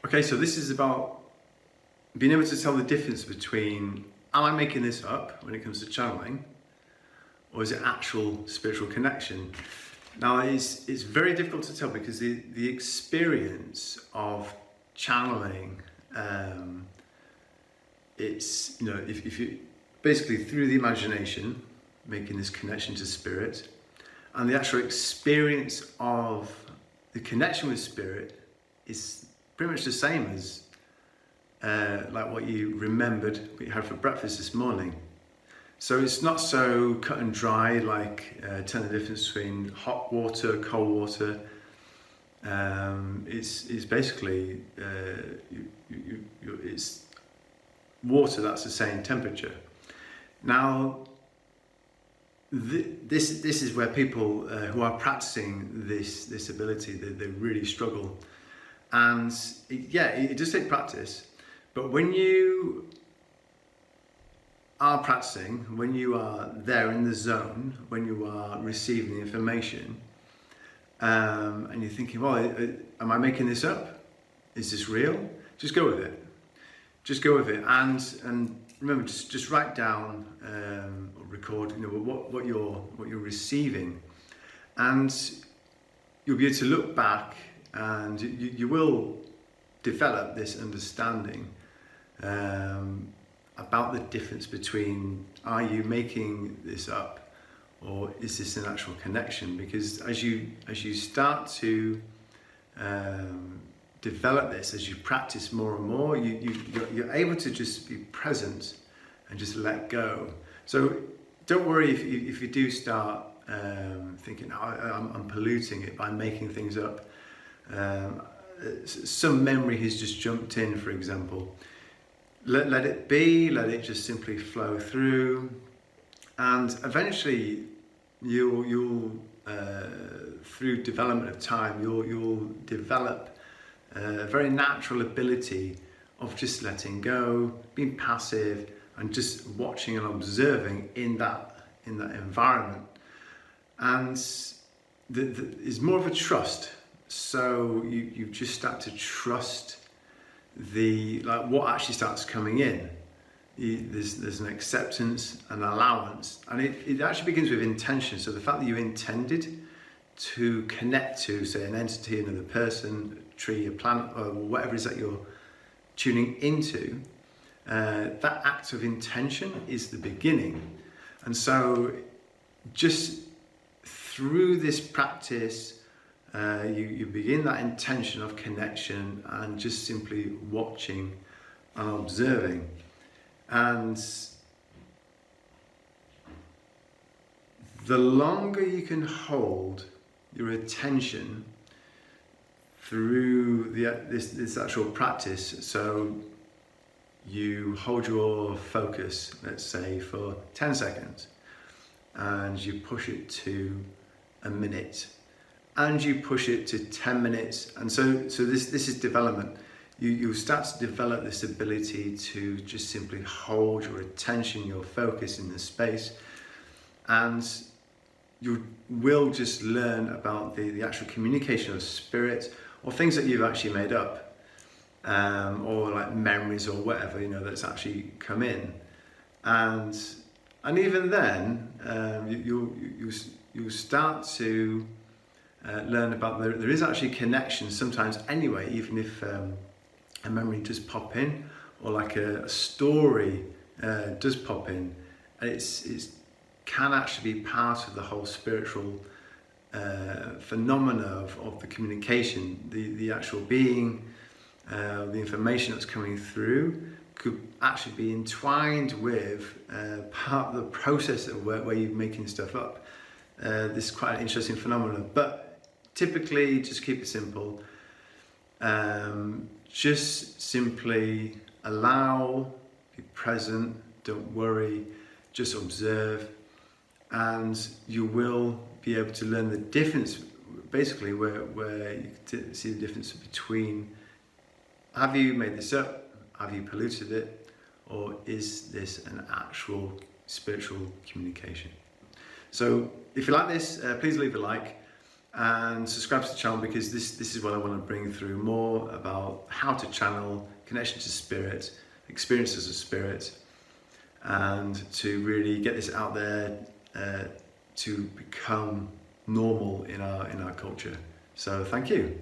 Okay, so this is about being able to tell the difference between, am I making this up when it comes to channeling, or is it actual spiritual connection? Now, it's very difficult to tell because the experience of channeling, it's, you know, if you basically through the imagination, making this connection to spirit, and the actual experience of the connection with spirit is pretty much the same as like what you remembered, what you had for breakfast this morning. So it's not so cut and dry, like telling the difference between hot water, cold water. It's basically it's water that's the same temperature. Now, this is where people who are practicing this ability, they really struggle. And it does take practice, but when you are practicing, when you are there in the zone, when you are receiving the information, and you're thinking, well, am I making this up? Is this real? Just go with it. Just go with it, and remember, just write down or record, you know, what you're receiving, and you'll be able to look back, and you will develop this understanding about the difference between, are you making this up, or is this an actual connection? Because as you start to develop this, as you practice more and more, you're able to just be present and just let go. So don't worry if you do start thinking, oh, I'm polluting it by making things up. Some memory has just jumped in, for example. Let it be, let it just simply flow through, and eventually you'll through development of time, you'll develop a very natural ability of just letting go, being passive, and just watching and observing in that environment. And it's more of a trust. So you just start to trust what actually starts coming in. There's an acceptance, an allowance, and it actually begins with intention. So the fact that you intended to connect to, say, an entity, another person, a tree, a plant, or whatever it is that you're tuning into, that act of intention is the beginning. And so just through this practice, you begin that intention of connection and just simply watching and observing. And the longer you can hold your attention through this actual practice, so you hold your focus, let's say, for 10 seconds, and you push it to a minute, and you push it to 10 minutes, and so this is development. You start to develop this ability to just simply hold your attention, your focus in the space, and you will just learn about the actual communication of spirit, or things that you've actually made up, or like memories or whatever, you know, that's actually come in, and even then, you'll start to learn about there is actually connection sometimes anyway, even if a memory does pop in, or like a story does pop in. It's can actually be part of the whole spiritual phenomena of the communication, the actual being, the information that's coming through could actually be entwined with part of the process of where you're making stuff up. This is quite an interesting phenomenon, but typically just keep it simple. Just simply allow, be present, don't worry, just observe, and you will be able to learn the difference, basically where you can see the difference between, have you made this up, have you polluted it, or is this an actual spiritual communication? So if you like this, please leave a like. and subscribe to the channel, because this is what I want to bring through, more about how to channel, connection to spirit, experiences of spirit, and to really get this out there to become normal in our culture. So thank you.